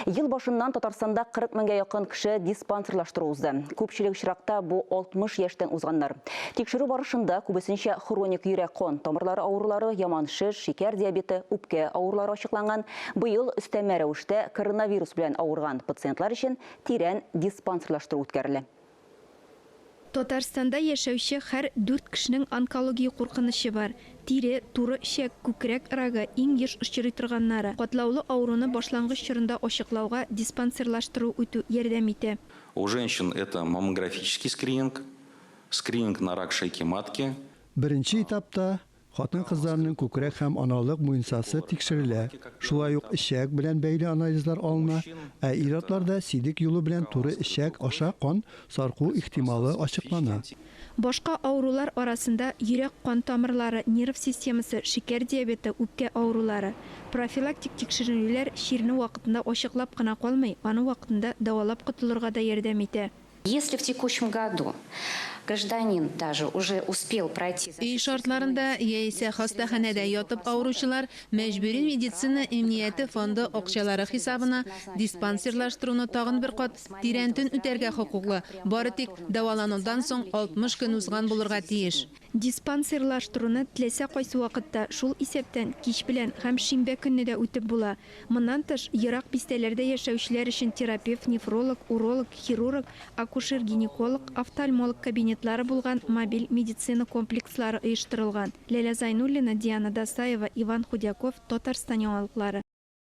Ел башыннан Татарстанда 40 меңгә якын кеше диспансерлаштыру узды. Күпчелек очракта бу 60 яшьтән узганнар. Тикшерү барышында күбесенчә хроник йөрәк-кан тамырлары авырулары, яман шеш, шикәр диабеты, үпкә авырулары ачыкланган. Быел өстәмә рәвештә коронавирус белән авырган пациентлар өчен тирән диспансерлаштыру үткәрелә. Татарстанда яшәүче һәр 4 кешенең онкология куркынышы бар. Тире, туры ишәк, күкрәк рагы иң еш очрый торганнары. Катлаулы авыруны башлангыч чорында ачыклауга диспансерлаштыру үтү ярдәм итә. У женщин это маммографический скрининг на рак шейки матки. Беренче этапта хатын-кызларның күкрәк һәм аналык муенсасы тикшерелә. Шулай ук ишәк белән бәйле анализлар алына, ә ир-атларда сидек юлы белән туры ишәк аша кан сарку ихтималы ачыклана. Башка авырулар арасында йөрәк-кан тамырлары, нерв системасы, шикәр диабеты, үпкә авырулары. Профилактик тикшерүләр чирне вакытында ачыклап кына калмый, аны вакытында дәвалап котылырга да ярдәм итә. Если в текущем году гражданин даже уже успел пройти... Үй шартларында яисә хастаханәдә ятып авыручылар мәҗбүри медицина имнияте фонды акчалары хисабына диспансерлаштыруны тагын бер кат тирәнтен үтәргә хокуклы. Бары тик дәваланудан соң 60 көн узган булырга тиеш. Диспансерлаштыруны теләсә кайсы вакытта шул исәптән кич белән һәм шимбә көнне дә үтеп була. Моннан тыш, ерак бистәләрдә яшәүчеләр өчен терапевт, нефролог, уролог, хирург, акушер-гинеколог, офтальмолог кабинетлары булган мобиль медицина комплекслары оештырылган. Ләйлә Зайнуллина, Диана Дасаева, Иван Худяков, Татарстан яңалыклары.